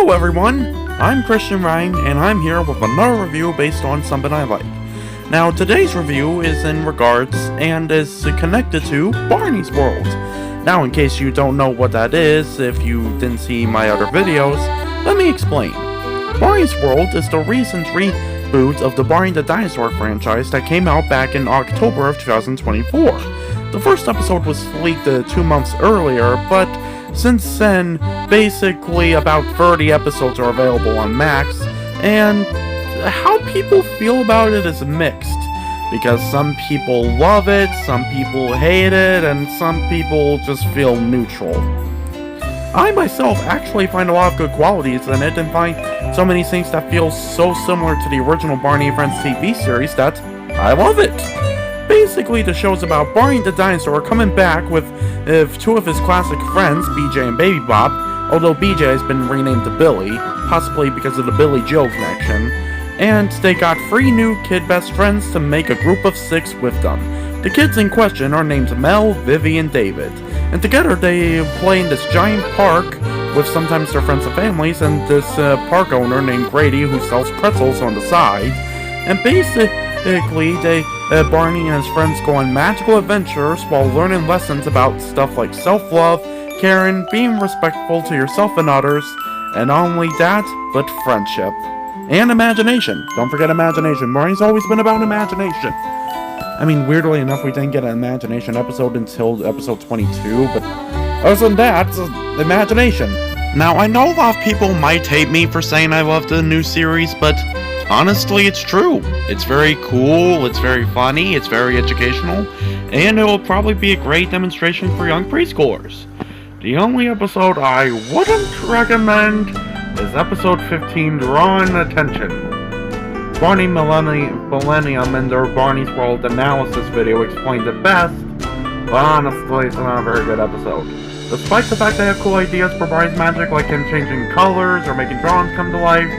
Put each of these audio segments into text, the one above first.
Hello everyone, I'm Christian Ryan, and I'm here with another review based on something I like. Now today's review is in regards and is connected to Barney's World. Now in case you don't know what that is, if you didn't see my other videos, let me explain. Barney's World is the recent reboot of the Barney the Dinosaur franchise that came out back in October of 2024. The first episode was leaked 2 months earlier, but since then, basically about 30 episodes are available on Max, and how people feel about it is mixed, because some people love it, some people hate it, and some people just feel neutral. I myself actually find a lot of good qualities in it, and find so many things that feel so similar to the original Barney and Friends TV series that I love it. Basically, the show's about Barney the Dinosaur coming back with two of his classic friends, BJ and Baby Bop, although BJ has been renamed to Billy, possibly because of the Billy Joe connection, and they got 3 new kid best friends to make a group of 6 with them. The kids in question are named Mel, Vivie, and David, and together they play in this giant park with sometimes their friends and families, and this park owner named Grady who sells pretzels on the side, and basically Barney and his friends go on magical adventures while learning lessons about stuff like self-love, caring, being respectful to yourself and others, and not only that, but friendship. And imagination. Don't forget imagination. Barney's always been about imagination. I mean, weirdly enough, we didn't get an imagination episode until episode 22, but other than that, it's imagination. Now, I know a lot of people might hate me for saying I love the new series, but honestly, it's true. It's very cool, it's very funny, it's very educational, and it will probably be a great demonstration for young preschoolers. The only episode I wouldn't recommend is episode 15, Drawing Attention. Barney Millennium in their Barney's World analysis video explained it best, but honestly, it's not a very good episode. Despite the fact they have cool ideas for Barney's magic, like him changing colors or making drawings come to life,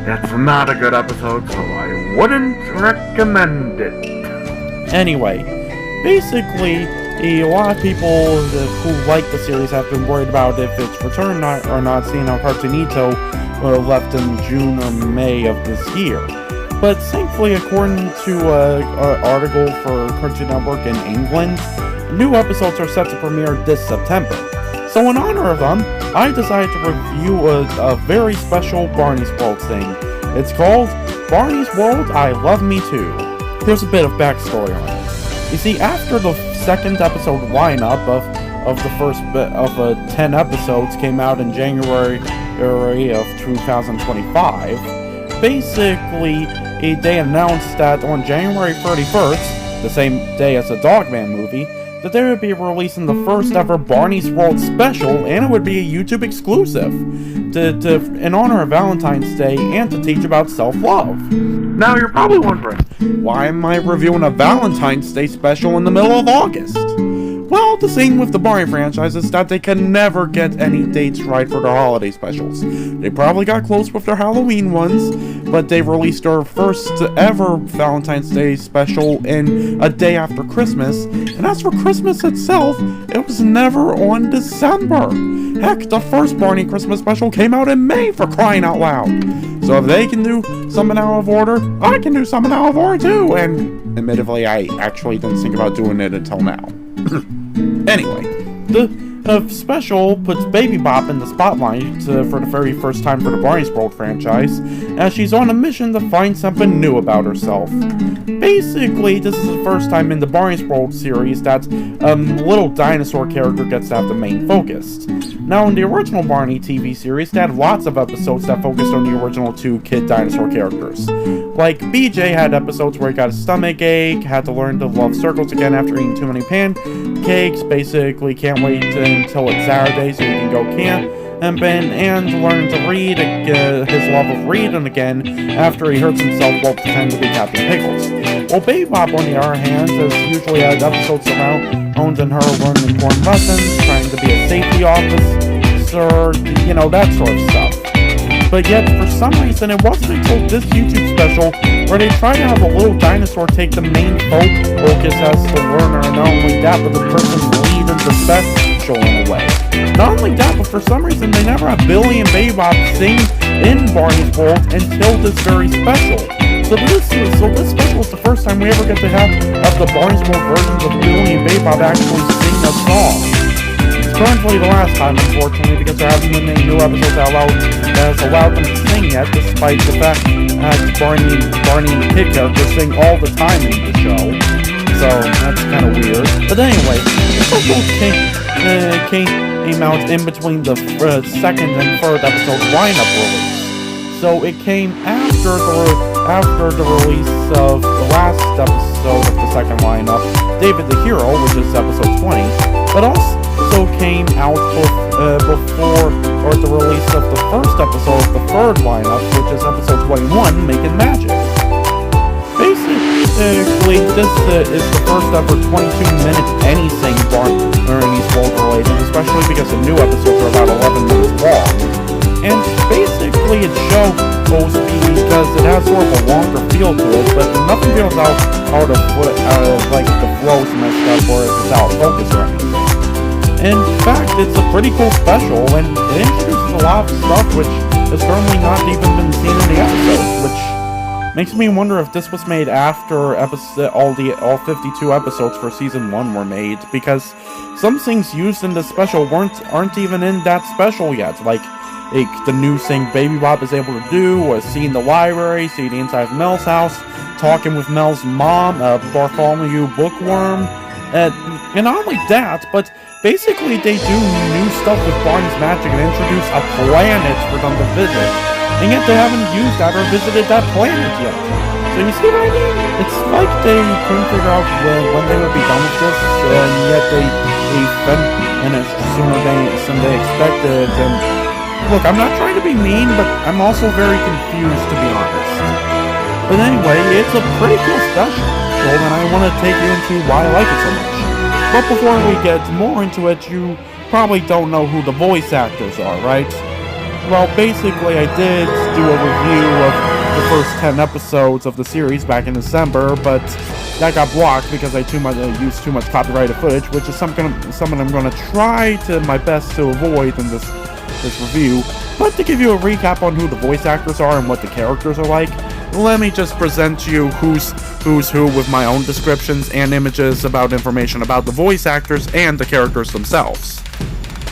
it's not a good episode, so I wouldn't recommend it. Anyway, basically, a lot of people who like the series have been worried about if its return or not, seeing how Cartoonito left in June or May of this year. But thankfully, according to an article for Cartoon Network in England, new episodes are set to premiere this September. So in honor of them, I decided to review a very special Barney's World thing. It's called Barney's World, I Love Me Too. Here's a bit of backstory on it. You see, after the second episode lineup of the first 10 episodes came out in January of 2025, basically they announced that on January 31st, the same day as the Dogman movie, that they would be releasing the first ever Barney's World special, and it would be a YouTube exclusive, in honor of Valentine's Day and to teach about self-love. Now you're probably wondering, why am I reviewing a Valentine's Day special in the middle of August? Well, the thing with the Barney franchise is that they can never get any dates right for their holiday specials. They probably got close with their Halloween ones, but they released their first ever Valentine's Day special in a day after Christmas, and as for Christmas itself, it was never on December. Heck, the first Barney Christmas special came out in May, for crying out loud. So if they can do something out of order, I can do something out of order too, and admittedly, I actually didn't think about doing it until now. Anyway, the special puts Baby Bop in the spotlight for the very first time for the Barney's World franchise, as she's on a mission to find something new about herself. Basically, this is the first time in the Barney's World series that a little dinosaur character gets to have the main focus. Now, in the original Barney TV series, they had lots of episodes that focused on the original 2 kid dinosaur characters. Like, BJ had episodes where he got a stomach ache, had to learn to love circles again after eating too many pancakes, basically can't wait until it's Saturday so he can go camp, and learn to read, his love of reading again after he hurts himself while pretending to be Captain Pickles. While Baby Bop, on the other hand, has usually had episodes around in her learning important lessons, trying to be a safety officer, that sort of stuff. But yet, for some reason, it wasn't until this YouTube special where they try to have a little dinosaur take the main focus as the learner, and not only that, but the person leading the special in a way. Not only that, but for some reason they never have Billy and Baby Bop sing in Barney's World until this very special. So this special is the first time we ever get to have the Barney's World versions of Billy and Baby Bop actually sing a song. It's currently the last time, unfortunately, because there hasn't been any new episodes that has allowed them to sing yet, despite the fact that Barney and the kid characters sing all the time in the show. So that's kind of weird. But anyway, the special came out in between the second and third episode lineup release. So it came after the release of the last episode of the second lineup, David the Hero, which is episode 20, but also came out before the release of the first episode of the third lineup, which is episode 21, Making Magic. Basically, this is the first ever 22-minute anything Barney's World related, especially because the new episodes are about 11 minutes long. And basically it shows because it has sort of a longer feel to it, but nothing feels out of like the flow's messed up or if it's out of focus or anything. In fact, it's a pretty cool special, and it introduces a lot of stuff which has currently not even been seen in the episodes, which makes me wonder if this was made after all 52 episodes for season 1 were made, because some things used in this special aren't even in that special yet, like the new thing Baby Bop is able to do, was seeing the library, see the inside of Mel's house, talking with Mel's mom, Bartholomew Bookworm, and not only that, but basically they do new stuff with Barney's Magic and introduce a planet for them to visit. And yet they haven't used that or visited that planet yet. So you see what I mean? It's like they couldn't figure out when they would be done with this, and yet they sooner than they expected. And look, I'm not trying to be mean, but I'm also very confused, to be honest. But anyway, it's a pretty cool special, and I want to take you into why I like it so much. But before we get more into it, you probably don't know who the voice actors are, right? Well, basically, I did do a review of the first 10 episodes of the series back in December, but that got blocked because I used too much copyrighted footage, which is something I'm going to try my best to avoid in this review. But to give you a recap on who the voice actors are and what the characters are like, let me just present to you who's who with my own descriptions and images about information about the voice actors and the characters themselves.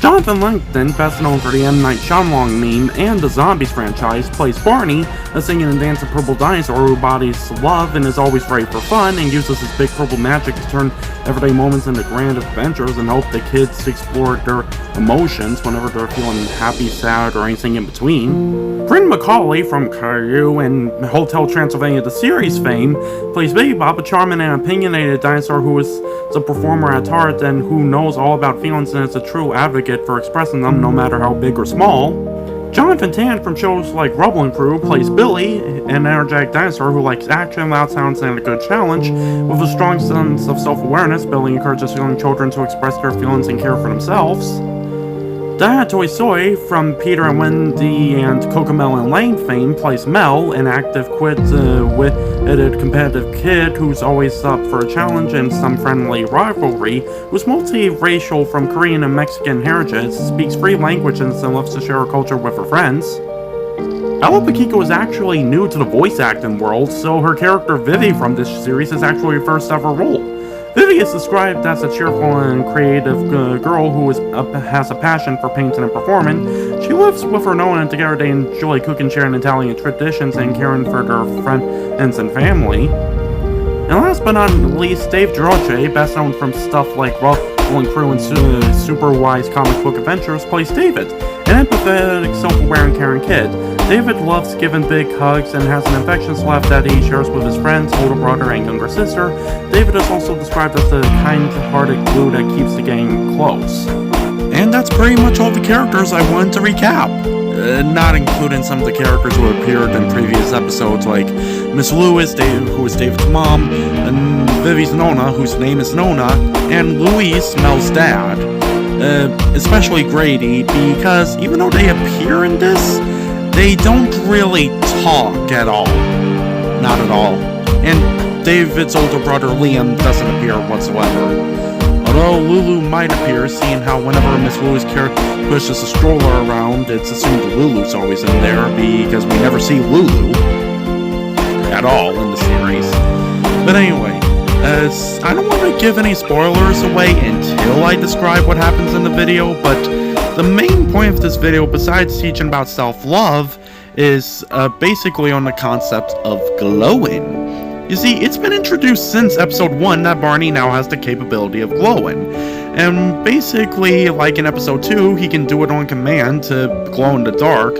Jonathan Langton, best known for the M. Night Shyamalan meme and the Zombies franchise, plays Barney, a singing and dancing purple dinosaur who embodies love and is always ready for fun and uses his big purple magic to turn everyday moments into grand adventures and help the kids explore their emotions whenever they're feeling happy, sad, or anything in between. Bryn Macaulay from Caillou and Hotel Transylvania the series fame plays Baby Bop, a charming and opinionated dinosaur who is a performer at heart and who knows all about feelings and is a true advocate for expressing them no matter how big or small. Jonathan Tan from shows like Rubble and Crew plays Billy, an energetic dinosaur who likes action, loud sounds, and a good challenge. With a strong sense of self-awareness, Billy encourages young children to express their feelings and care for themselves. Diana Toy Soy from Peter and Wendy and Cocomelon Lane fame plays Mel, an active, quick-witted, competitive kid who's always up for a challenge and some friendly rivalry, who's multiracial from Korean and Mexican heritage, speaks 3 languages and loves to share her culture with her friends. Ella Pakiko is actually new to the voice acting world, so her character Vivie from this series is actually her first ever role. Vivie is described as a cheerful and creative girl who has a passion for painting and performing. She lives with her Nolan, and together they enjoy cooking, sharing Italian traditions, and caring for their friends and family. And last but not least, Dave Giroche, best known from stuff like Rubble and Crew and Super Wise comic book adventures, plays David, an empathetic, self-aware, and caring kid. David loves giving big hugs and has an affectionate laugh that he shares with his friends, older brother, and younger sister. David is also described as the kind-hearted glue that keeps the gang close. And that's pretty much all the characters I wanted to recap. Not including some of the characters who appeared in previous episodes, like Miss Lewis, who is David's mom, and Vivie's Nona, whose name is Nona, and Louise, Mel's dad. Especially Grady, because even though they appear in this, they don't really talk at all. Not at all. And David's older brother Liam doesn't appear whatsoever. Although Lulu might appear, seeing how whenever Miss Lulu's character pushes a stroller around, it's assumed Lulu's always in there, because we never see Lulu at all in the series. But anyway, I don't want to give any spoilers away until I describe what happens in the video, but the main point of this video, besides teaching about self-love, is basically on the concept of glowing. You see, it's been introduced since episode 1 that Barney now has the capability of glowing. And basically, like in episode 2, he can do it on command to glow in the dark.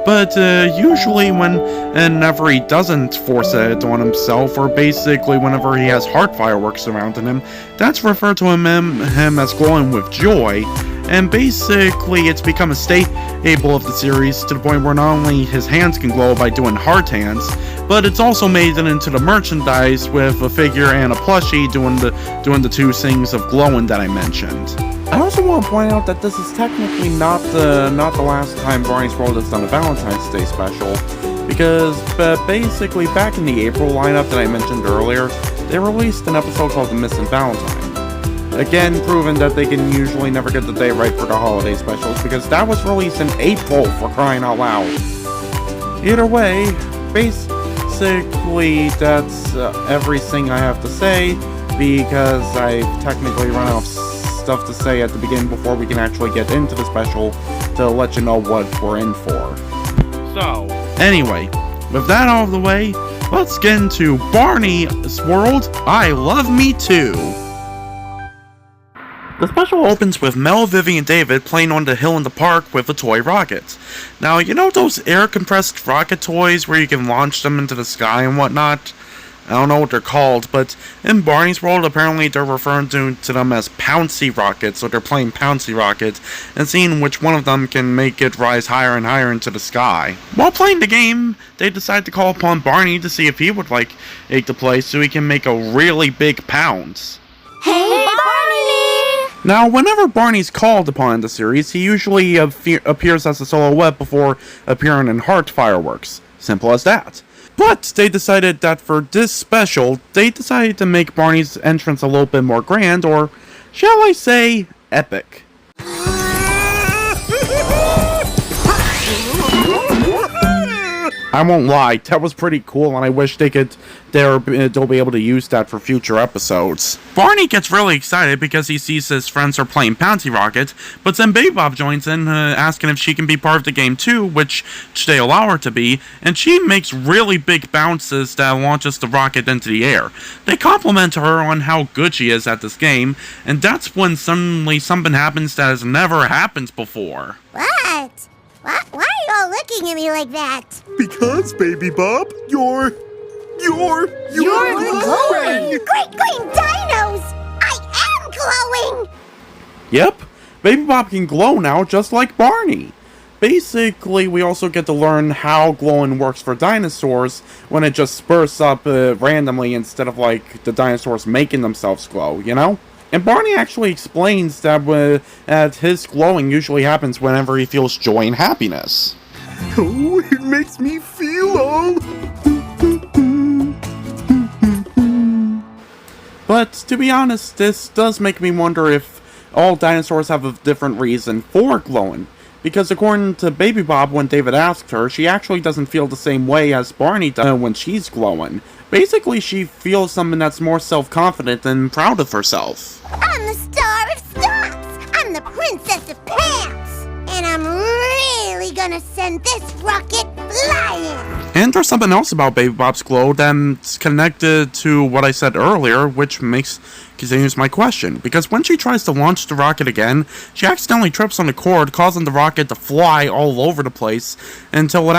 But usually whenever he doesn't force it on himself, or basically whenever he has heart fireworks surrounding him, that's referred to him as glowing with joy. And basically it's become a staple of the series to the point where not only his hands can glow by doing heart hands, but it's also made it into the merchandise with a figure and a plushie doing the two things of glowing that I mentioned. I also want to point out that this is technically not the last time Barney's World has done a Valentine's Day special, because basically back in the April lineup that I mentioned earlier, they released an episode called The Missing Valentine. Again, proving that they can usually never get the day right for the holiday specials, because that was released in April, for crying out loud. Either way, basically that's everything I have to say, because I've technically run out of stuff to say at the beginning before we can actually get into the special to let you know what we're in for. So, anyway, with that out of the way, let's get into Barney's World, I Love Me Too. The special opens with Mel, Vivie, and David playing on the hill in the park with a toy rocket. Now, you know those air-compressed rocket toys where you can launch them into the sky and whatnot? I don't know what they're called, but in Barney's World, apparently they're referring to them as Pouncy Rockets, so they're playing Pouncy Rocket, and seeing which one of them can make it rise higher and higher into the sky. While playing the game, they decide to call upon Barney to see if he would like to play so he can make a really big pounce. Hey, Barney! Now, whenever Barney's called upon in the series, he usually appears as a silhouette before appearing in heart fireworks. Simple as that. But they decided that for this special, they decided to make Barney's entrance a little bit more grand, or shall I say, epic. I won't lie, that was pretty cool, and I wish they'll be able to use that for future episodes. Barney gets really excited because he sees his friends are playing Pouncy Rocket, but then Baby Bop joins in, asking if she can be part of the game too, which they allow her to be, and she makes really big bounces that launches the rocket into the air. They compliment her on how good she is at this game, and that's when suddenly something happens that has never happened before. What? Why are you all looking at me like that? Because, Baby Bop, you're glowing! Great green dinos! I am glowing! Yep, Baby Bop can glow now just like Barney. Basically, we also get to learn how glowing works for dinosaurs when it just spurs up randomly instead of like the dinosaurs making themselves glow, you know? And Barney actually explains that his glowing usually happens whenever he feels joy and happiness. Oh, it makes me feel all... But, to be honest, this does make me wonder if all dinosaurs have a different reason for glowing. Because according to Baby Bop, when David asked her, she actually doesn't feel the same way as Barney does when she's glowing. Basically, she feels something that's more self-confident and proud of herself. I'm the star of stops! I'm the princess of pants! And I'm really gonna send this rocket flying! And there's something else about Baby Bop's glow that's connected to what I said earlier, which continues my question. Because when she tries to launch the rocket again, she accidentally trips on the cord, causing the rocket to fly all over the place until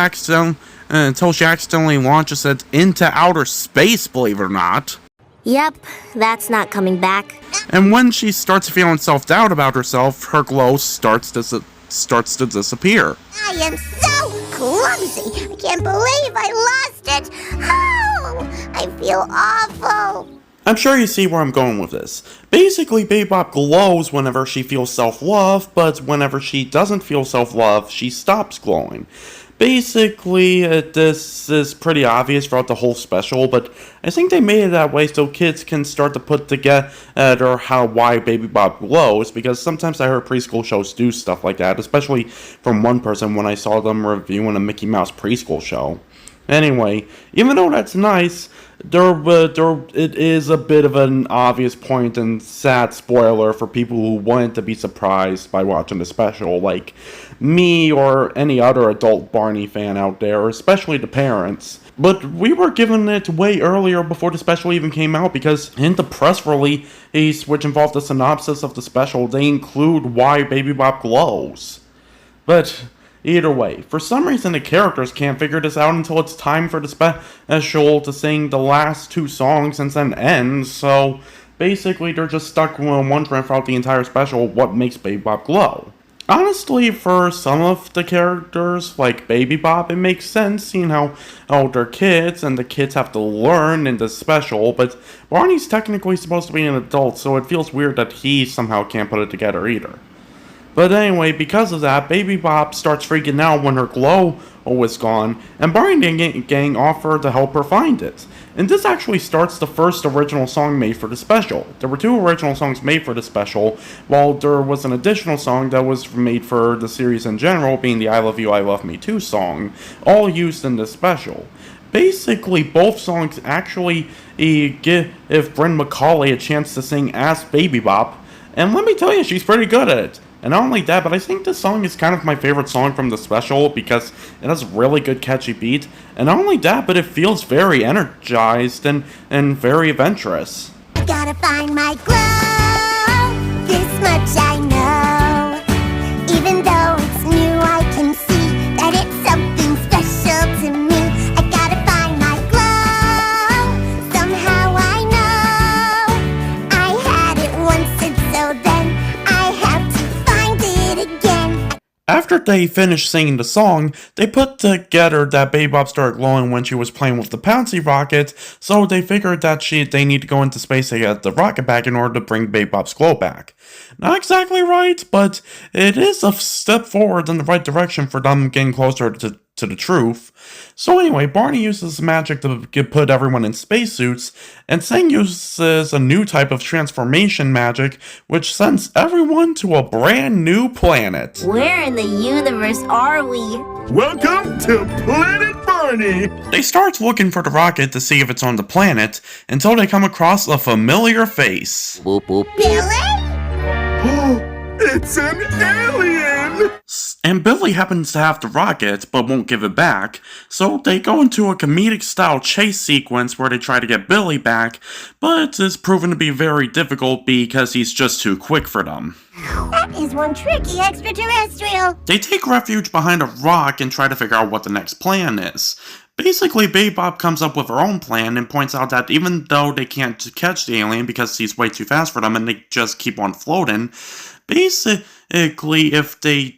she accidentally launches it into outer space, believe it or not. Yep, that's not coming back. And when she starts feeling self-doubt about herself, her glow starts to disappear. I am so clumsy! I can't believe I lost it! Oh, I feel awful! I'm sure you see where I'm going with this. Basically, Baby Bop glows whenever she feels self-love, but whenever she doesn't feel self-love, she stops glowing. Basically, this is pretty obvious throughout the whole special, but I think they made it that way so kids can start to put together why Baby Bop glows, because sometimes I heard preschool shows do stuff like that, especially from one person when I saw them reviewing a Mickey Mouse preschool show. Anyway, even though that's nice, it is a bit of an obvious point and sad spoiler for people who wanted to be surprised by watching the special, like me or any other adult Barney fan out there, especially the parents. But we were given it way earlier before the special even came out, because in the press release, which involved the synopsis of the special, they include why Baby Bop glows. But either way, for some reason the characters can't figure this out until it's time for the special to sing the last two songs and then end, so basically they're just stuck wondering throughout the entire special what makes Baby Bop glow. Honestly, for some of the characters, like Baby Bop, it makes sense, seeing how they're kids and the kids have to learn in the special, but Barney's technically supposed to be an adult, so it feels weird that he somehow can't put it together either. But anyway, because of that, Baby Bop starts freaking out when her glow is gone, and Barney and gang offer to help her find it. And this actually starts the first original song made for the special. There were two original songs made for the special, while there was an additional song that was made for the series in general, being the I Love You, I Love Me Too song, all used in this special. Basically, both songs actually give Bryn McCauley a chance to sing as Baby Bop, and let me tell you, she's pretty good at it. And not only that, but I think this song is kind of my favorite song from the special because it has a really good catchy beat. And not only that, but it feels very energized and very adventurous. I gotta find my glow, this much I know. Even though it's new, I can see that it's something special to me. I gotta find my glow, somehow I know. I had it once and so then I have to find it again. After they finished singing the song, they put together that Baby Bop started glowing when she was playing with the Pouncy rocket, so they figured that they need to go into space to get the rocket back in order to bring Baby Bop's glow back. Not exactly right, but it is a step forward in the right direction for them getting closer to the truth. So anyway, Barney uses magic to put everyone in spacesuits, and Sang uses a new type of transformation magic, which sends everyone to a brand new planet. Where in the universe are we? Welcome to Planet Barney! They start looking for the rocket to see if it's on the planet, until they come across a familiar face. Boop boop. Billy? It's an alien! And Billy happens to have the rocket, but won't give it back, so they go into a comedic-style chase sequence where they try to get Billy back, but it's proven to be very difficult because he's just too quick for them. That is one tricky extraterrestrial. They take refuge behind a rock and try to figure out what the next plan is. Basically, Baby Bop comes up with her own plan and points out that even though they can't catch the alien because he's way too fast for them and they just keep on floating, basically, if they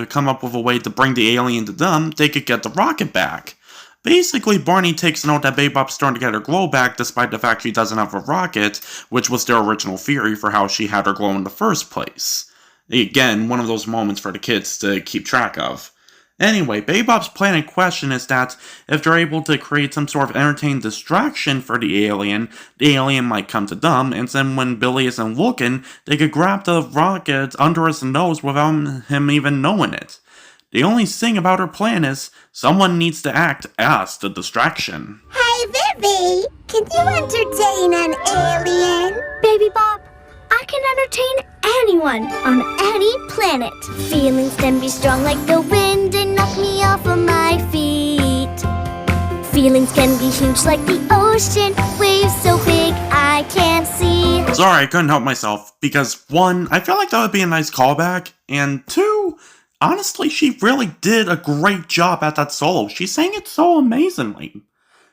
come up with a way to bring the alien to them, they could get the rocket back. Basically, Barney takes note that Baby Bop's starting to get her glow back despite the fact she doesn't have a rocket, which was their original theory for how she had her glow in the first place. Again, one of those moments for the kids to keep track of. Anyway, Baby Bop's plan in question is that if they're able to create some sort of entertaining distraction for the alien might come to them, and then when Billy isn't looking, they could grab the rocket under his nose without him even knowing it. The only thing about her plan is, someone needs to act as the distraction. Hey, Vivie, can you entertain an alien? Baby Bop, I can entertain anyone on any planet. Feelings can be strong like the wind and knock me off of my feet. Feelings can be huge like the ocean, waves so big I can't see. Sorry, I couldn't help myself, because 1, I feel like that would be a nice callback, and 2, honestly, she really did a great job at that solo. She sang it so amazingly.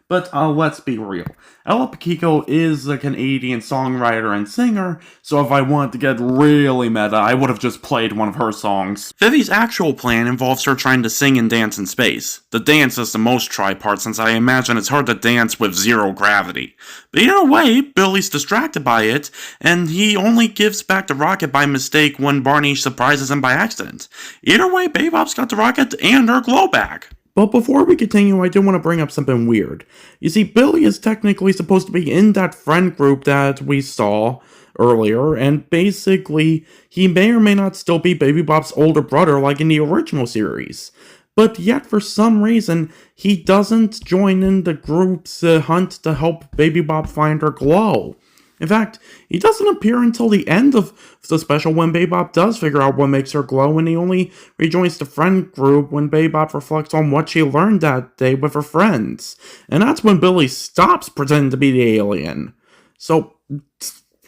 But let's be real. Ella Paquico is a Canadian songwriter and singer, so if I wanted to get really meta, I would have just played one of her songs. Vivie's actual plan involves her trying to sing and dance in space. The dance is the most try part since I imagine it's hard to dance with zero gravity. But either way, Billy's distracted by it, and he only gives back the rocket by mistake when Barney surprises him by accident. Either way, Baby Bop's got the rocket and her glow back. But before we continue, I do want to bring up something weird. You see, Billy is technically supposed to be in that friend group that we saw earlier, and basically, he may or may not still be Baby Bop's older brother like in the original series. But yet, for some reason, he doesn't join in the group's hunt to help Baby Bop find her glow. In fact, he doesn't appear until the end of the special when Baby Bop does figure out what makes her glow, and he only rejoins the friend group when Baby Bop reflects on what she learned that day with her friends. And that's when Billy stops pretending to be the alien. So,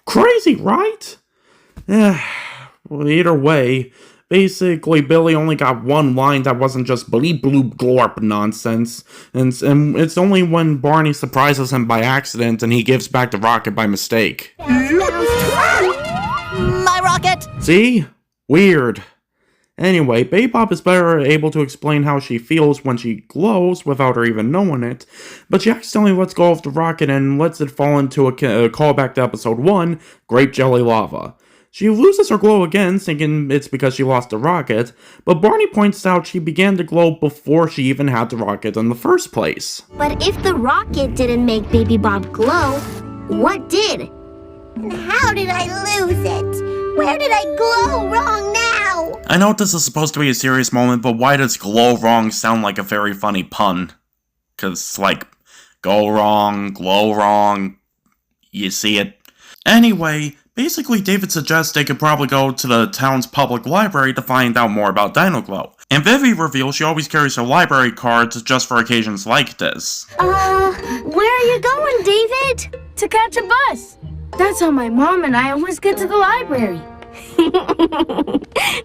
crazy, right? Well, either way, basically, Billy only got one line that wasn't just bleep bloop glorp nonsense, and it's only when Barney surprises him by accident and he gives back the rocket by mistake. My rocket! See? Weird. Anyway, Baby Bop is better able to explain how she feels when she glows without her even knowing it, but she accidentally lets go of the rocket and lets it fall into a callback to episode 1, Grape Jelly Lava. She loses her glow again, thinking it's because she lost the rocket, but Barney points out she began to glow before she even had the rocket in the first place. But if the rocket didn't make Baby Bop glow, what did? And how did I lose it? Where did I glow wrong now? I know this is supposed to be a serious moment, but why does glow wrong sound like a very funny pun? 'Cause, like, go wrong, glow wrong, you see it. Anyway, basically David suggests they could probably go to the town's public library to find out more about Dino Glow. And Vivie reveals she always carries her library cards just for occasions like this. Where are you going, David? To catch a bus. That's how my mom and I always get to the library.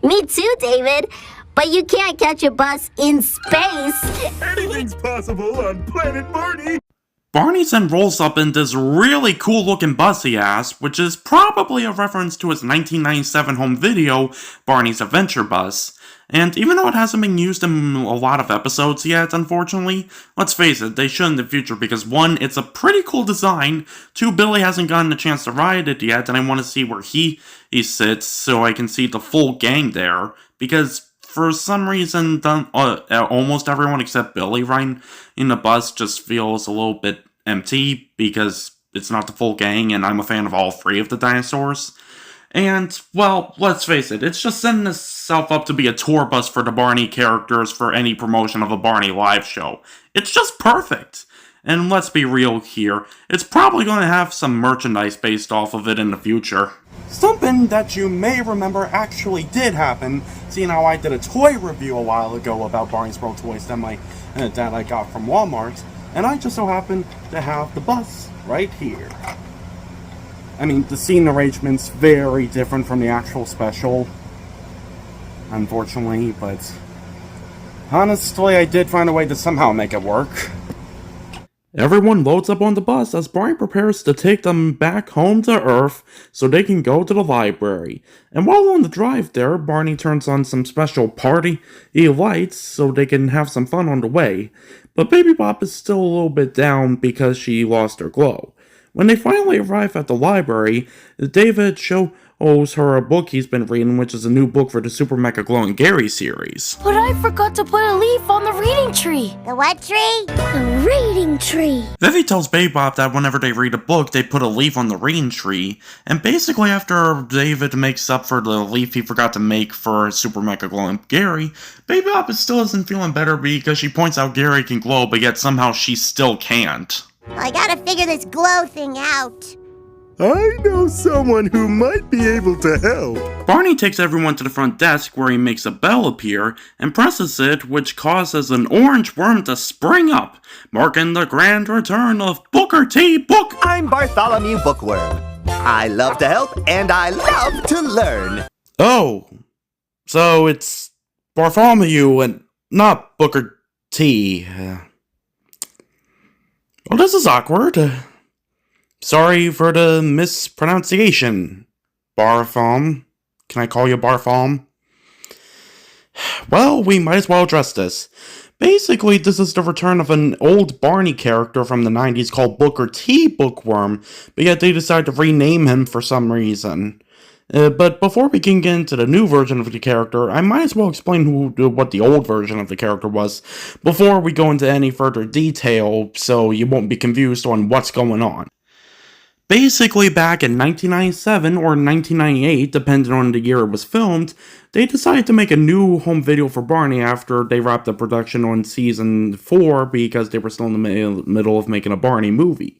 Me too, David. But you can't catch a bus in space. Anything's possible on Planet Barney. Barney then rolls up in this really cool looking bus he has, which is probably a reference to his 1997 home video, Barney's Adventure Bus. And even though it hasn't been used in a lot of episodes yet, unfortunately, let's face it, they should in the future because 1, it's a pretty cool design, 2, Billy hasn't gotten a chance to ride it yet, and I want to see where he sits so I can see the full gang there, because for some reason, almost everyone except Billy riding in the bus just feels a little bit empty because it's not the full gang, and I'm a fan of all 3 of the dinosaurs. And, well, let's face it, it's just setting itself up to be a tour bus for the Barney characters for any promotion of a Barney live show. It's just perfect. And let's be real here, it's probably going to have some merchandise based off of it in the future. Something that you may remember actually did happen, seeing how I did a toy review a while ago about Barney's World toys that I got from Walmart, and I just so happened to have the bus right here. I mean, the scene arrangement's very different from the actual special, unfortunately, but honestly, I did find a way to somehow make it work. Everyone loads up on the bus as Barney prepares to take them back home to Earth so they can go to the library. And while on the drive there, Barney turns on some special party lights so they can have some fun on the way. But Baby Bop is still a little bit down because she lost her glow. When they finally arrive at the library, David shows her a book he's been reading, which is a new book for the Super Mecha Glowing Gary series. But I forgot to put a leaf on the reading tree. The what tree? The reading tree. Vivie tells Baby Bop that whenever they read a book, they put a leaf on the reading tree, and basically after David makes up for the leaf he forgot to make for Super Mecha Glowing Gary, Baby Bop still isn't feeling better because she points out Gary can glow, but yet somehow she still can't. I gotta figure this glow thing out. I know someone who might be able to help. Barney takes everyone to the front desk where he makes a bell appear and presses it, which causes an orange worm to spring up, marking the grand return of Booker T. Book. I'm Bartholomew Bookworm. I love to help and I love to learn. Oh, so it's Bartholomew and not Booker T. Well, this is awkward. Sorry for the mispronunciation, Barthom. Can I call you Barthom? Well, we might as well address this. Basically, this is the return of an old Barney character from the 90s called Booker T. Bookworm, but yet they decided to rename him for some reason. But before we can get into the new version of the character, I might as well explain what the old version of the character was before we go into any further detail, so you won't be confused on what's going on. Basically, back in 1997 or 1998, depending on the year it was filmed, they decided to make a new home video for Barney after they wrapped up production on season 4 because they were still in the middle of making a Barney movie.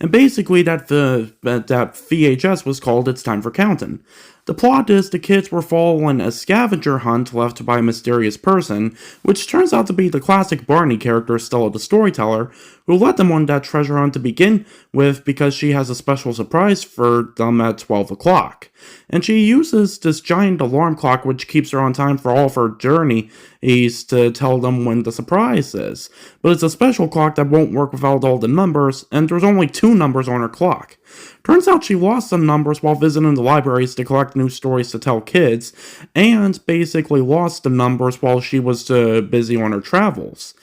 And basically, that VHS was called It's Time for Counting. The plot is the kids were following a scavenger hunt left by a mysterious person, which turns out to be the classic Barney character Stella the Storyteller, who led them on that treasure hunt to begin with because she has a special surprise for them at 12 o'clock. And she uses this giant alarm clock which keeps her on time for all of her journeys to tell them when the surprise is. But it's a special clock that won't work without all the numbers, and there's only 2 numbers on her clock. Turns out she lost some numbers while visiting the libraries to collect new stories to tell kids, and basically lost the numbers while she was busy on her travels.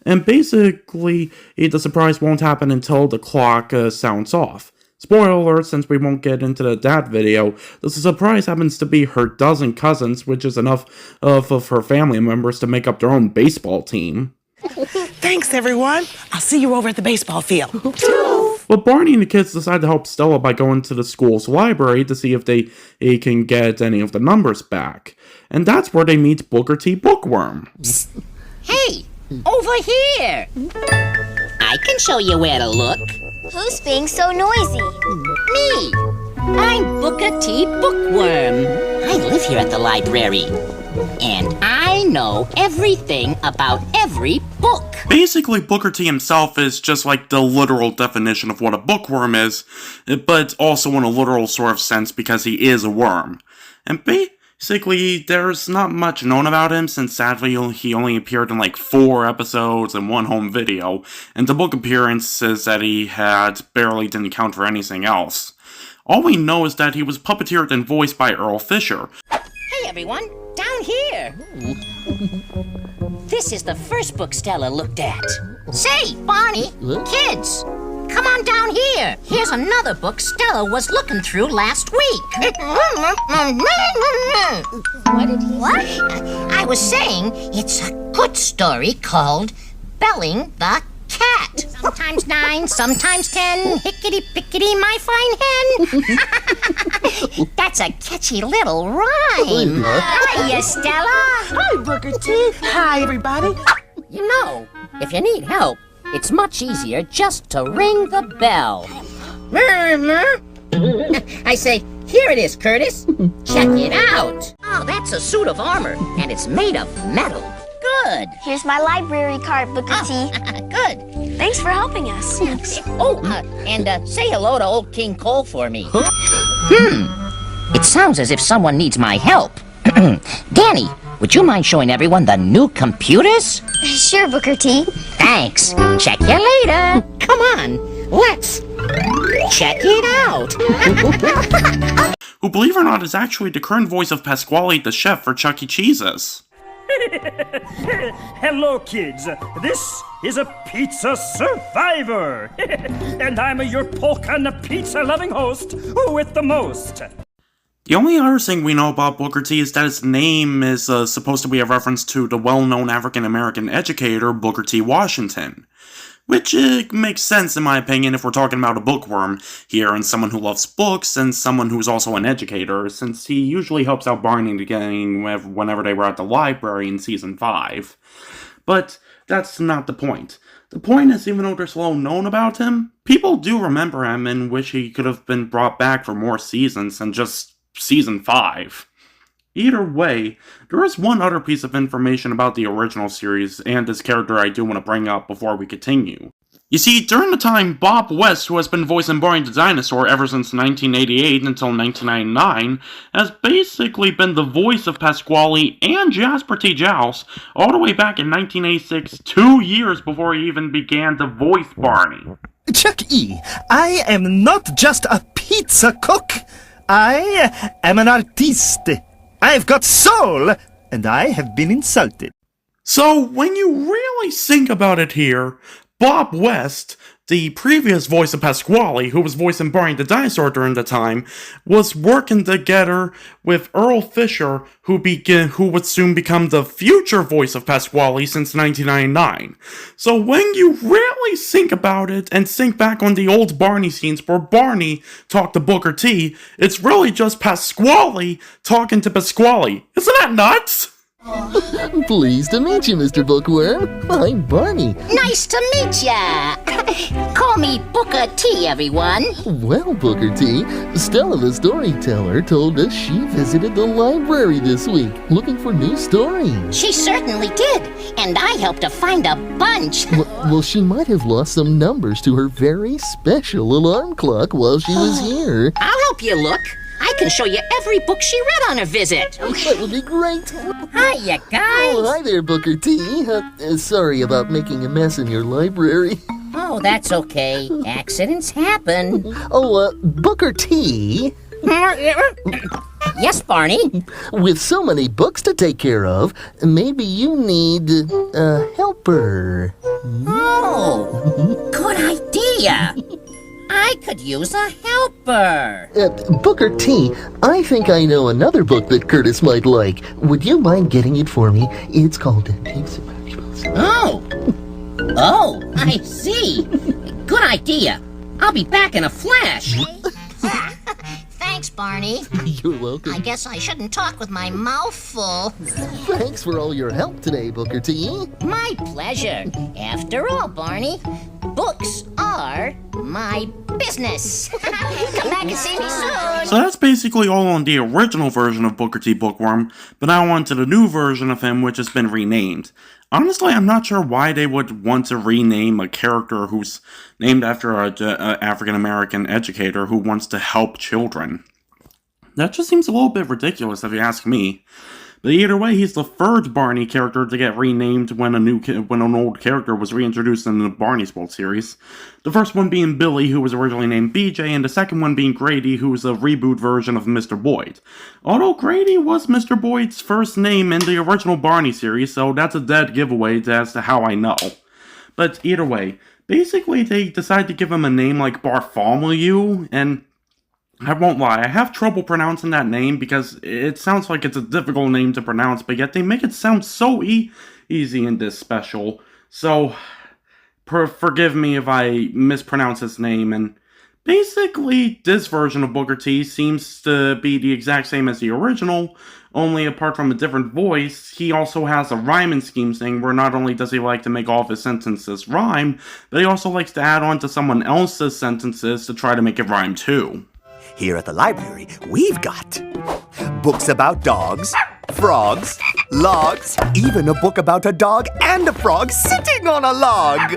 And basically, the surprise won't happen until the clock sounds off. Spoiler alert, since we won't get into that video, the surprise happens to be her dozen cousins, which is enough of her family members to make up their own baseball team. Thanks, everyone. I'll see you over at the baseball field. But Barney and the kids decide to help Stella by going to the school's library to see if they can get any of the numbers back. And that's where they meet Booker T. Bookworm. Hey, over here! I can show you where to look. Who's being so noisy? Me! I'm Booker T. Bookworm. I live here at the library. And I know everything about every book. Basically, Booker T himself is just like the literal definition of what a bookworm is, but also in a literal sort of sense because he is a worm. And basically, there's not much known about him since sadly he only appeared in like 4 episodes and 1 home video, and the book appearances that he had barely didn't count for anything else. All we know is that he was puppeteered and voiced by Earl Fisher. Hey everyone, down here! This is the first book Stella looked at. Say, Barney, kids, come on down here. Here's another book Stella was looking through last week. What? I was saying it's a good story called Belling the Cat. Sometimes 9, sometimes 10, hickety-pickety, my fine hen. That's a catchy little rhyme. Hiya, Stella. Hi, Booker T. Hi, everybody. You know, if you need help, it's much easier just to ring the bell. I say, here it is, Curtis. Check it out. Oh, that's a suit of armor, and it's made of metal. Good. Here's my library card, Booker T. Good. Thanks for helping us. And say hello to old King Cole for me. It sounds as if someone needs my help. Danny, would you mind showing everyone the new computers? Sure, Booker T. Thanks. Check you later. Come on, let's check it out. Who, believe it or not, is actually the current voice of Pasquale the chef for Chuck E. Cheese's. Hello, kids. This is a pizza survivor. And I'm your polka pizza-loving host with the most. The only other thing we know about Booker T is that his name is supposed to be a reference to the well-known African-American educator Booker T. Washington. Which makes sense in my opinion if we're talking about a bookworm here and someone who loves books and someone who's also an educator, since he usually helps out Barney whenever they were at the library in season 5. But that's not the point. The point is, even though there's little known about him, people do remember him and wish he could have been brought back for more seasons than just season 5. Either way, there is one other piece of information about the original series and this character I do want to bring up before we continue. You see, during the time, Bob West, who has been voicing Barney the Dinosaur ever since 1988 until 1999, has basically been the voice of Pasquale and Jasper T. Jowls all the way back in 1986, 2 years before he even began to voice Barney. Chuck E., I am not just a pizza cook. I am an artiste. I've got soul, and I have been insulted. So, when you really think about it here, Bob West, the previous voice of Pasquale, who was voicing Barney the Dinosaur during the time, was working together with Earl Fisher, who would soon become the future voice of Pasquale since 1999. So when you really think about it and think back on the old Barney scenes where Barney talked to Booker T, it's really just Pasquale talking to Pasquale. Isn't that nuts? Pleased to meet you, Mr. Bookworm. I'm Barney. Nice to meet ya. Call me Booker T, everyone. Well, Booker T, Stella the storyteller told us she visited the library this week looking for new stories. She certainly did, and I helped her find a bunch. Well, she might have lost some numbers to her very special alarm clock while she was here. I'll help you look. I can show you every book she read on her visit. That would be great. Hiya, guys. Oh, hi there, Booker T. Sorry about making a mess in your library. Oh, that's okay. Accidents happen. Oh, Booker T. Yes, Barney? With so many books to take care of, maybe you need a helper. Oh, good idea. I could use a helper. Booker T, I think I know another book that Curtis might like. Would you mind getting it for me? It's called Pigs and Vegetables. Oh, I see. Good idea. I'll be back in a flash. Thanks, Barney. You're welcome. I guess I shouldn't talk with my mouth full. Thanks for all your help today, Booker T. My pleasure. After all, Barney, books are my business. Come back and see me soon. So that's basically all on the original version of Booker T. Bookworm, but now on to the new version of him, which has been renamed. Honestly, I'm not sure why they would want to rename a character who's named after an African-American educator who wants to help children. That just seems a little bit ridiculous if you ask me. But either way, he's the third Barney character to get renamed when an old character was reintroduced in the Barney's World series. The first one being Billy, who was originally named BJ, and the second one being Grady, who was a reboot version of Mr. Boyd. Although Grady was Mr. Boyd's first name in the original Barney series, so that's a dead giveaway as to how I know. But either way, basically they decided to give him a name like Bartholomew, and I won't lie, I have trouble pronouncing that name because it sounds like it's a difficult name to pronounce, but yet they make it sound so easy in this special. So, forgive me if I mispronounce his name, and basically this version of Booker T seems to be the exact same as the original, only apart from a different voice, he also has a rhyming scheme thing where not only does he like to make all of his sentences rhyme, but he also likes to add on to someone else's sentences to try to make it rhyme too. Here at the library, we've got books about dogs, frogs, logs, even a book about a dog and a frog sitting on a log.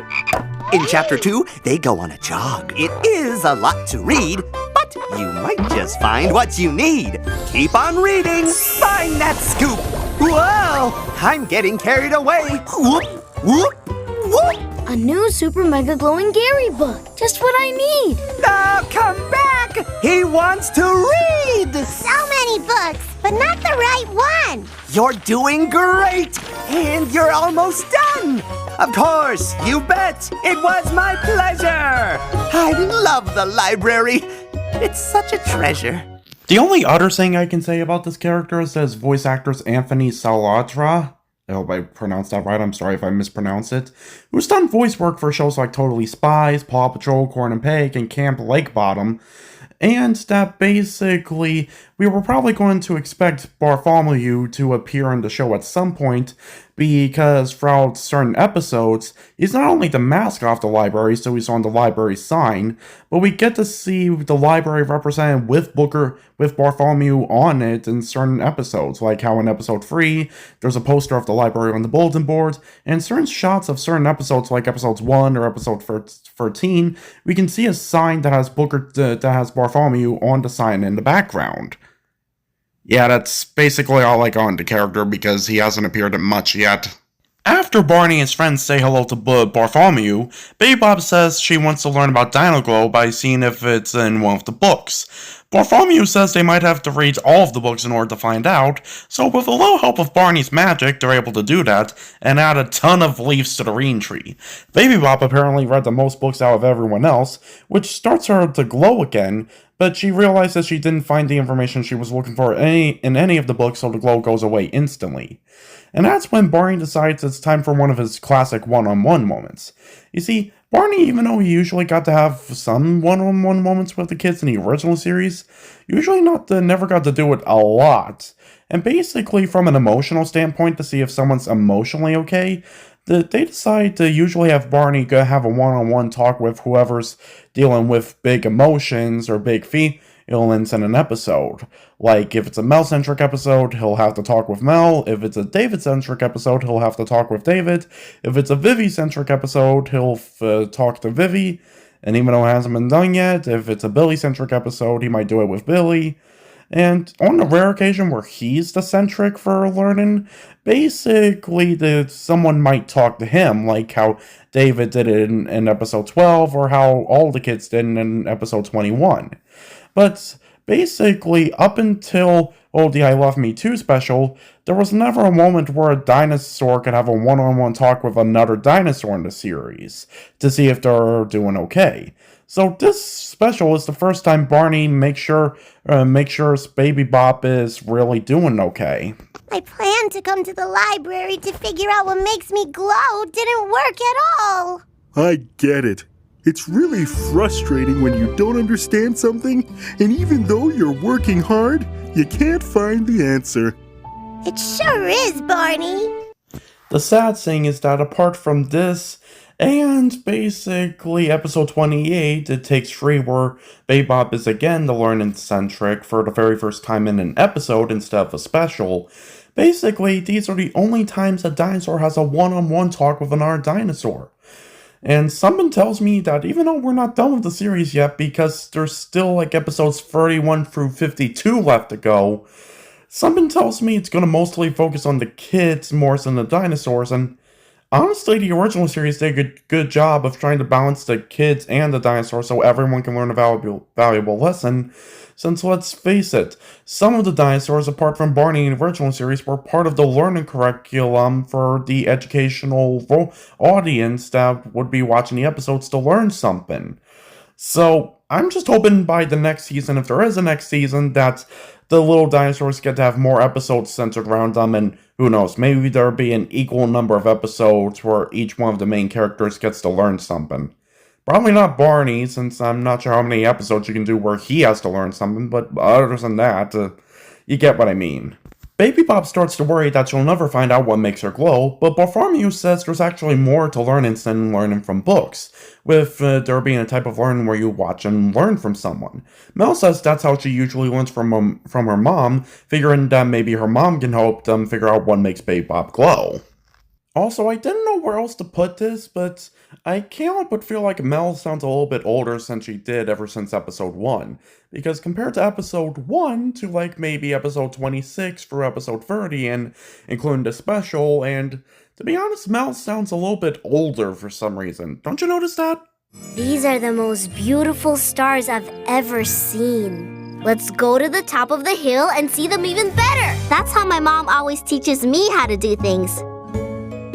In Chapter 2, they go on a jog. It is a lot to read, but you might just find what you need. Keep on reading. Find that scoop. Whoa, I'm getting carried away. Whoop, whoop, whoop. A new Super Mega Glowing Gary book. Just what I need. Now come back. He wants to read. So many books, but not the right one. You're doing great, and you're almost done. Of course, you bet. It was my pleasure. I love the library. It's such a treasure. The only other thing I can say about this character is that his voice actor is Anthony Salatra. I hope I pronounced that right, I'm sorry if I mispronounced it. Who's done voice work for shows like Totally Spies, Paw Patrol, Corn and Peg, and Camp Lake Bottom. And that basically, we were probably going to expect Bartholomew to appear in the show at some point, because throughout certain episodes, he's not only the mascot of the library, so he's on the library sign, but we get to see the library represented with Bartholomew on it in certain episodes, like how in episode 3, there's a poster of the library on the bulletin board, and certain shots of certain episodes, like episodes 1 or episode 13, we can see a sign that has Bartholomew on the sign in the background. Yeah, that's basically all I got on the character because he hasn't appeared much yet. After Barney and his friends say hello to Bartholomew, Baby Bop says she wants to learn about Dino Glow by seeing if it's in one of the books. Bartholomew says they might have to read all of the books in order to find out, so with a little help of Barney's magic, they're able to do that, and add a ton of leaves to the reading tree. Baby Bop apparently read the most books out of everyone else, which starts her to glow again, but she realizes she didn't find the information she was looking for in any of the books, so the glow goes away instantly. And that's when Barney decides it's time for one of his classic one-on-one moments. You see, Barney, even though he usually got to have some one-on-one moments with the kids in the original series, usually never got to do it a lot. And basically, from an emotional standpoint, to see if someone's emotionally okay, they decide to usually have Barney go have a one-on-one talk with whoever's dealing with big emotions or big feelings in an episode. Like, if it's a Mel-centric episode, he'll have to talk with Mel. If it's a David-centric episode, he'll have to talk with David. If it's a Vivie-centric episode, he'll talk to Vivie. And even though it hasn't been done yet, if it's a Billy-centric episode, he might do it with Billy. And on the rare occasion where he's the centric for learning, basically someone might talk to him, like how David did it in episode 12, or how all the kids did in episode 21. But basically, up until the I Love Me Too special, there was never a moment where a dinosaur could have a one-on-one talk with another dinosaur in the series, to see if they're doing okay. So this special is the first time Barney makes sure Baby Bop is really doing okay. My plan to come to the library to figure out what makes me glow didn't work at all. I get it. It's really frustrating when you don't understand something, and even though you're working hard, you can't find the answer. It sure is, Barney. The sad thing is that apart from this, and basically episode 28, It Takes 3, where Baby Bop is again the learning-centric for the very first time in an episode instead of a special, basically these are the only times a dinosaur has a one-on-one talk with another dinosaur. And something tells me that even though we're not done with the series yet, because there's still like episodes 31 through 52 left to go, something tells me it's going to mostly focus on the kids more than the dinosaurs. And honestly, the original series did a good job of trying to balance the kids and the dinosaurs so everyone can learn a valuable lesson. Since, let's face it, some of the dinosaurs, apart from Barney in the original series, were part of the learning curriculum for the educational audience that would be watching the episodes to learn something. So, I'm just hoping by the next season, if there is a next season, that the little dinosaurs get to have more episodes centered around them, and who knows, maybe there'll be an equal number of episodes where each one of the main characters gets to learn something. Probably not Barney, since I'm not sure how many episodes you can do where he has to learn something, but other than that, you get what I mean. Baby Bop starts to worry that she'll never find out what makes her glow, but Bartholomew says there's actually more to learning than learning from books, with there being a type of learning where you watch and learn from someone. Mel says that's how she usually learns from her mom, figuring that maybe her mom can help them figure out what makes Baby Bop glow. Also, I didn't know where else to put this, but I can't help but feel like Mel sounds a little bit older than she did ever since episode 1. Because compared to episode 1 to like maybe episode 26 through episode 30 and including the special, and to be honest, Mel sounds a little bit older for some reason. Don't you notice that? These are the most beautiful stars I've ever seen. Let's go to the top of the hill and see them even better. That's how my mom always teaches me how to do things.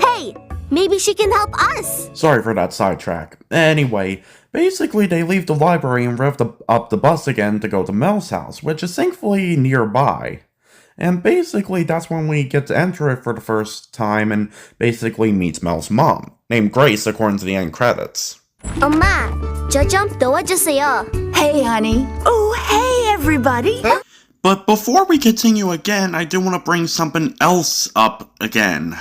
Hey, maybe she can help us. Sorry for that sidetrack. Anyway, basically they leave the library and rev up the bus again to go to Mel's house, which is thankfully nearby. And basically that's when we get to enter it for the first time and basically meets Mel's mom, named Grace according to the end credits. 엄마, 저 좀 도와주세요. Hey, honey. Oh, hey, everybody. But before we continue again, I do want to bring something else up again.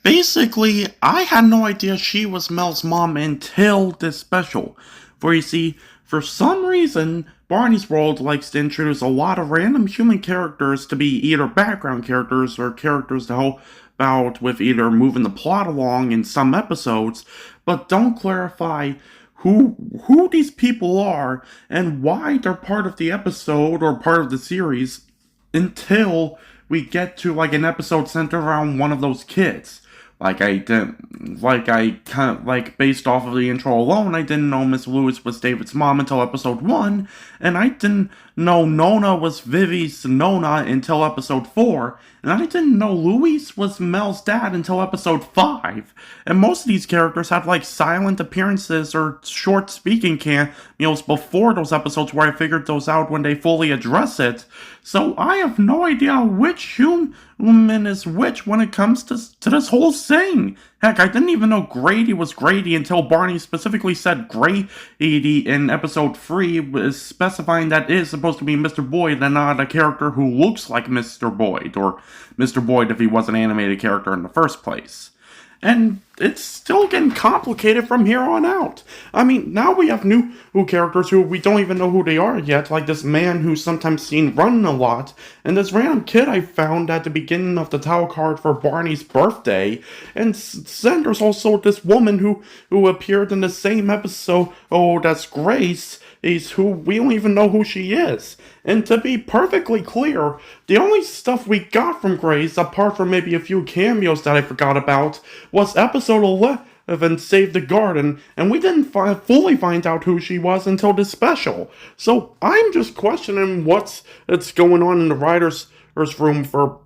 Basically, I had no idea she was Mel's mom until this special. For you see, for some reason, Barney's World likes to introduce a lot of random human characters to be either background characters or characters to help out with either moving the plot along in some episodes, but don't clarify who these people are and why they're part of the episode or part of the series until we get to like an episode centered around one of those kids. based off of the intro alone, I didn't know Miss Lewis was David's mom until episode 1, and I didn't know Nona was Vivie's Nona until episode 4, and I didn't know Louis was Mel's dad until episode 5. And most of these characters had like silent appearances or short speaking cameos before those episodes where I figured those out when they fully address it. So I have no idea which human is which when it comes to this whole thing. Heck, I didn't even know Grady was Grady until Barney specifically said Grady in episode 3, specifying that it is supposed to be Mr. Boyd and not a character who looks like Mr. Boyd, or Mr. Boyd if he was an animated character in the first place. And it's still getting complicated from here on out. I mean, now we have new characters who we don't even know who they are yet, like this man who's sometimes seen running a lot, and this random kid I found at the beginning of the title card for Barney's birthday, and then there's also this woman who appeared in the same episode, that's Grace, who we don't even know who she is. And to be perfectly clear, the only stuff we got from Grace, apart from maybe a few cameos that I forgot about, was episode 11, Save the Garden, and we didn't fully find out who she was until this special. So I'm just questioning what's going on in the writer's room for...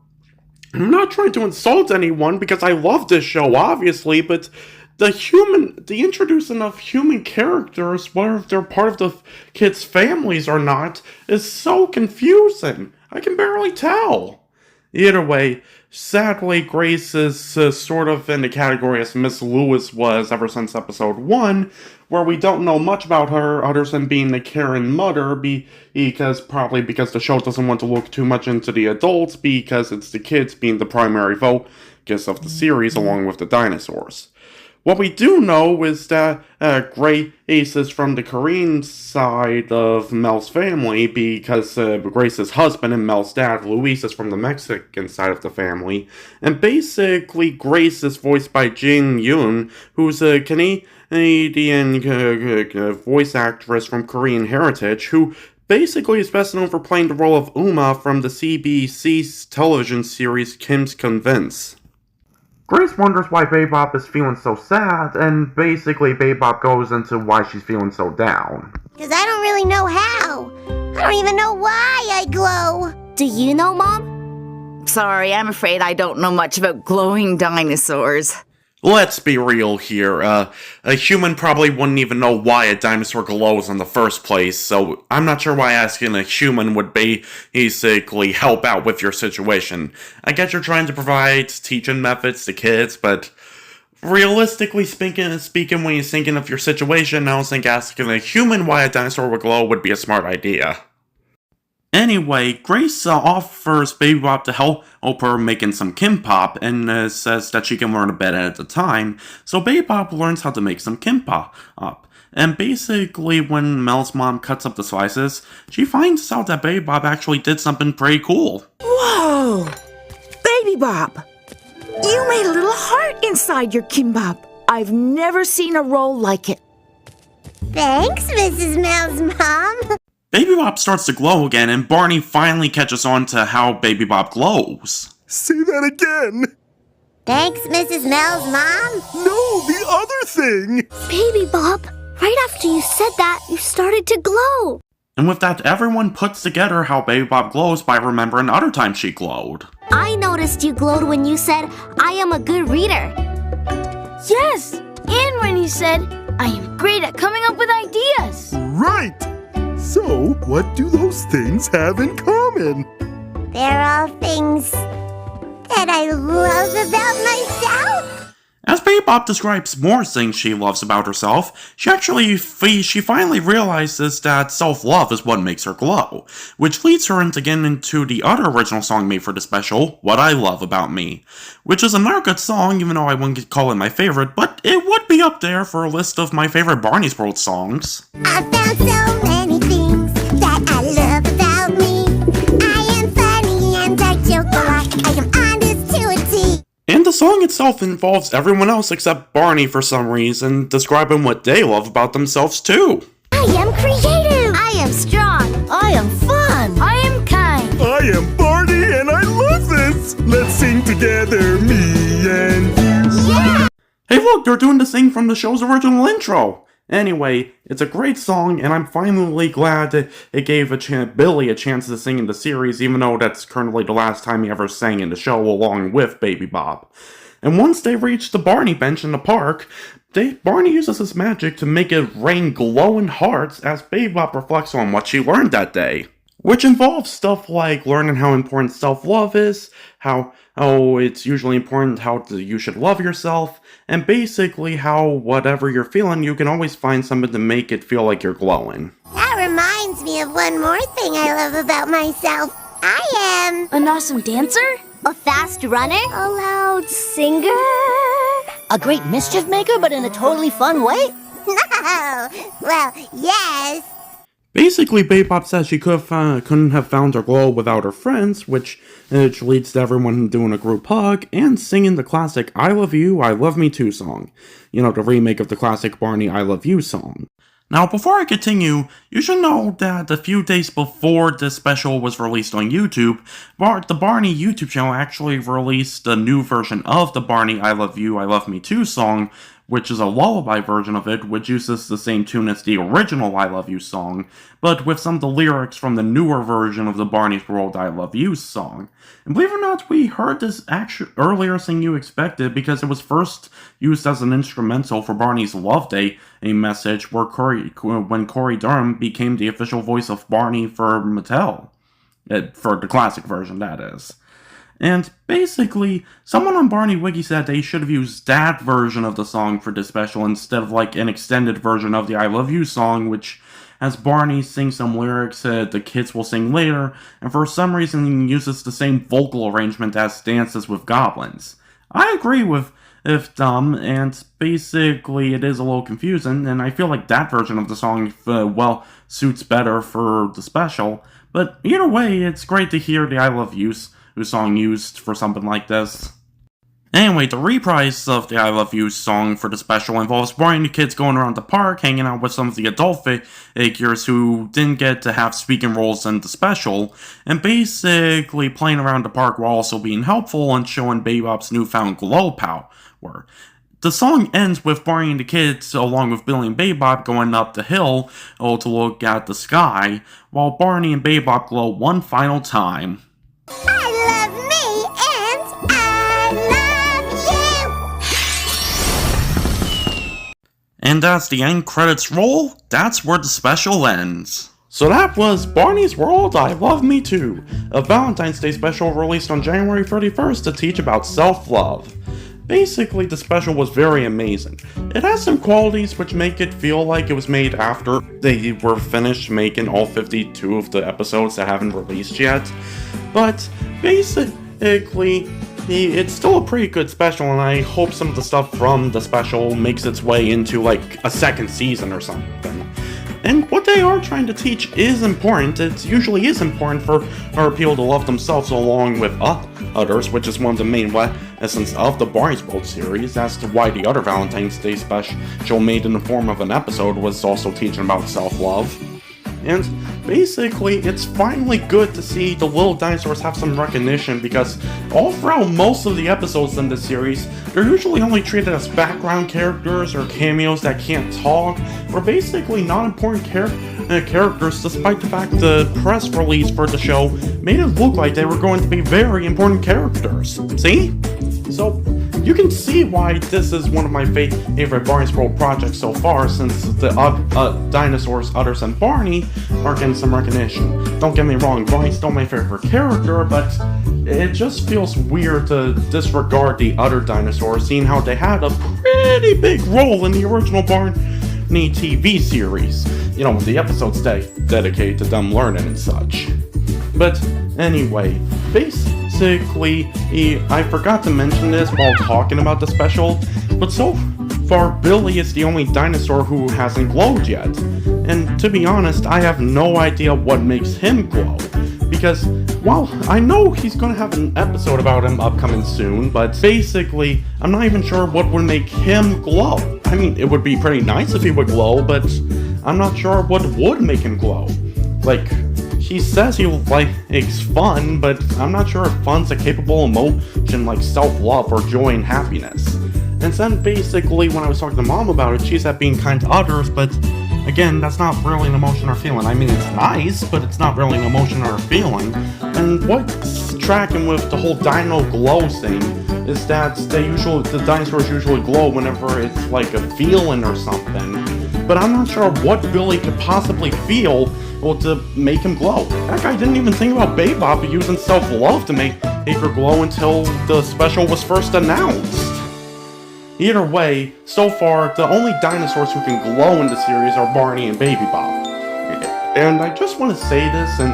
I'm not trying to insult anyone, because I love this show, obviously, but... The introducing of human characters, whether they're part of the kids' families or not, is so confusing. I can barely tell. Either way, sadly, Grace is sort of in the category as Miss Lewis was ever since episode 1, where we don't know much about her other than being the caring mother, because the show doesn't want to look too much into the adults, because it's the kids being the primary focus of the series along with the dinosaurs. What we do know is that Grace is from the Korean side of Mel's family, because Grace's husband and Mel's dad, Luis, is from the Mexican side of the family. And basically, Grace is voiced by Jin Yoon, who's a Canadian voice actress from Korean heritage, who basically is best known for playing the role of Uma from the CBC television series Kim's Convince. Grace wonders why Baby Bop is feeling so sad, and basically Baby Bop goes into why she's feeling so down. Because I don't really know how. I don't even know why I glow. Do you know, Mom? Sorry, I'm afraid I don't know much about glowing dinosaurs. Let's be real here, a human probably wouldn't even know why a dinosaur glows in the first place, so I'm not sure why asking a human would basically help out with your situation. I get you're trying to provide teaching methods to kids, but realistically speaking, when you're thinking of your situation, I don't think asking a human why a dinosaur would glow would be a smart idea. Anyway, Grace offers Baby Bop to help her making some kimbap, and says that she can learn a bit at a time, so Baby Bop learns how to make some kimbap. And basically, when Mel's mom cuts up the slices, she finds out that Baby Bop actually did something pretty cool. Whoa! Baby Bop! You made a little heart inside your kimbap. I've never seen a roll like it. Thanks, Mrs. Mel's mom. Baby Bop starts to glow again, and Barney finally catches on to how Baby Bop glows. Say that again! Thanks, Mrs. Mel's mom. No, the other thing! Baby Bop, right after you said that, you started to glow. And with that, everyone puts together how Baby Bop glows by remembering other times she glowed. I noticed you glowed when you said, I am a good reader. Yes, and when you said, I am great at coming up with ideas. Right! So, what do those things have in common? They're all things that I love about myself. As Baby Bop describes more things she loves about herself, she finally realizes that self-love is what makes her glow, which leads her into getting into the other original song made for the special, What I Love About Me, which is another good song, even though I wouldn't call it my favorite, but it would be up there for a list of my favorite Barney's World songs. I found so many things that I love about me. I am funny and I joke a lot. I am honest to a T. And the song itself involves everyone else except Barney for some reason, describing what they love about themselves too. I am creative. I am strong. I am fun. I am kind. I am Barney and I love this! Let's sing together, me and you. Hey look, they're doing the thing from the show's original intro! Anyway, it's a great song, and I'm finally glad that it gave Billy a chance to sing in the series, even though that's currently the last time he ever sang in the show along with Baby Bop. And once they reach the Barney bench in the park, Barney uses his magic to make it rain glowing hearts as Baby Bop reflects on what she learned that day. Which involves stuff like learning how important self-love is, how it's usually important how you should love yourself, and basically how whatever you're feeling, you can always find something to make it feel like you're glowing. That reminds me of one more thing I love about myself. I am An awesome dancer? A fast runner? A loud singer? A great mischief maker, but in a totally fun way? No! Well, yes. Basically, Baby Bop says she couldn't have found her glow without her friends, which leads to everyone doing a group hug and singing the classic I Love You, I Love Me Too song. You know, the remake of the classic Barney I Love You song. Now, before I continue, you should know that a few days before this special was released on YouTube, the Barney YouTube channel actually released a new version of the Barney I Love You, I Love Me Too song, which is a lullaby version of it, which uses the same tune as the original I Love You song, but with some of the lyrics from the newer version of the Barney's World I Love You song. And believe it or not, we heard this earlier than you expected, because it was first used as an instrumental for Barney's Love Day, a message when Corey Durham became the official voice of Barney for Mattel. For the classic version, that is. And basically, someone on Barney Wiki said they should have used that version of the song for this special instead of like an extended version of the I Love You song, which has Barney sing some lyrics that the kids will sing later, and for some reason uses the same vocal arrangement as Dances with Goblins. I agree with them, and basically it is a little confusing, and I feel like that version of the song, suits better for the special, but either way, it's great to hear the I Love You song used for something like this. Anyway, the reprise of the I Love You song for the special involves Barney and the kids going around the park, hanging out with some of the adult figures who didn't get to have speaking roles in the special, and basically playing around the park while also being helpful and showing Baby Bop's newfound glow power. The song ends with Barney and the kids, along with Billy and Baby Bop, going up the hill to look at the sky, while Barney and Baby Bop glow one final time. I love me and I love you. And as the end credits roll, that's where the special ends. So that was Barney's World, I Love Me Too, a Valentine's Day special released on January 31st to teach about self-love. Basically, the special was very amazing. It has some qualities which make it feel like it was made after they were finished making all 52 of the episodes that haven't released yet. But basically, it's still a pretty good special, and I hope some of the stuff from the special makes its way into like a second season or something. And what they are trying to teach is important. It usually is important for people to love themselves along with others, which is one of the main essence of the Barney's World series, as to why the other Valentine's Day special made in the form of an episode was also teaching about self-love. And basically, it's finally good to see the little dinosaurs have some recognition, because all throughout most of the episodes in this series, they're usually only treated as background characters or cameos that can't talk, or basically not important characters, despite the fact the press release for the show made it look like they were going to be very important characters. See? So, you can see why this is one of my favorite Barney's World projects so far, since the dinosaurs other than Barney are getting some recognition. Don't get me wrong, Barney's still my favorite character, but it just feels weird to disregard the other dinosaurs, seeing how they had a pretty big role in the original Barney TV series. You know, the episodes dedicated to them learning and such. But anyway, basically, I forgot to mention this while talking about the special, but so far Billy is the only dinosaur who hasn't glowed yet. And to be honest, I have no idea what makes him glow. Because, well, I know he's gonna have an episode about him upcoming soon, but basically, I'm not even sure what would make him glow. I mean, it would be pretty nice if he would glow, but I'm not sure what would make him glow. Like, he says he likes fun, but I'm not sure if fun's a capable emotion like self-love or joy and happiness. And then basically when I was talking to Mom about it, she said being kind to others, but again, that's not really an emotion or feeling. I mean, it's nice, but it's not really an emotion or a feeling. And what's tracking with the whole dino glow thing is that the dinosaurs usually glow whenever it's like a feeling or something. But I'm not sure what Billy could possibly feel to make him glow. That guy didn't even think about Baby Bop using self-love to make her glow until the special was first announced. Either way, so far, the only dinosaurs who can glow in the series are Barney and Baby Bop. And I just want to say this in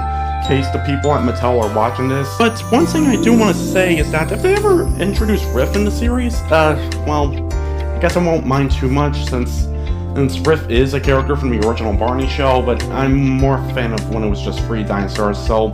case the people at Mattel are watching this, but one thing I do want to say is that if they ever introduce Riff in the series, well, I guess I won't mind too much since Riff is a character from the original Barney show, but I'm more a fan of when it was just 3 dinosaurs, so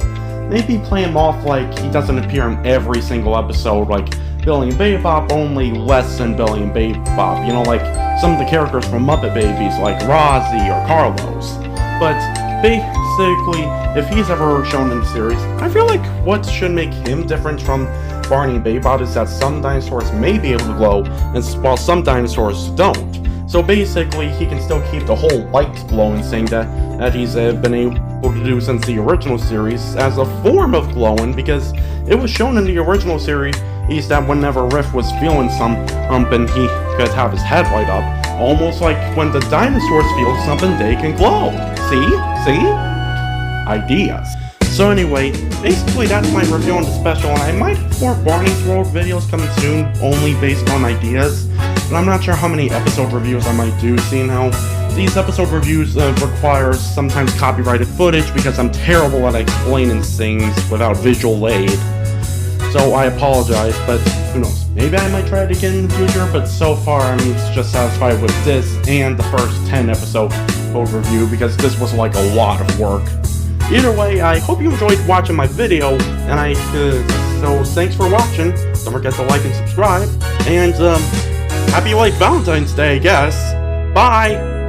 maybe play him off like he doesn't appear in every single episode, like Billy and Baby Bop, only less than Billy and Baby Bop. You know, like some of the characters from Muppet Babies, like Rosie or Carlos. But basically, if he's ever shown in the series, I feel like what should make him different from Barney and Baby Bop is that some dinosaurs may be able to glow, and while some dinosaurs don't. So basically, he can still keep the whole light glowing thing that he's been able to do since the original series as a form of glowing, because it was shown in the original series that whenever Riff was feeling something, he could have his head light up, almost like when the dinosaurs feel something, they can glow. See? Ideas. So anyway, basically that's my review on the special, and I might have more Barney's World videos coming soon, only based on ideas. And I'm not sure how many episode reviews I might do, seeing how these episode reviews require sometimes copyrighted footage because I'm terrible at explaining things without visual aid. So I apologize, but who knows, maybe I might try it again in the future, but so far I'm just satisfied with this and the first 10 episode overview because this was like a lot of work. Either way, I hope you enjoyed watching my video, and so thanks for watching. Don't forget to like and subscribe, and happy late Valentine's Day, I guess. Bye!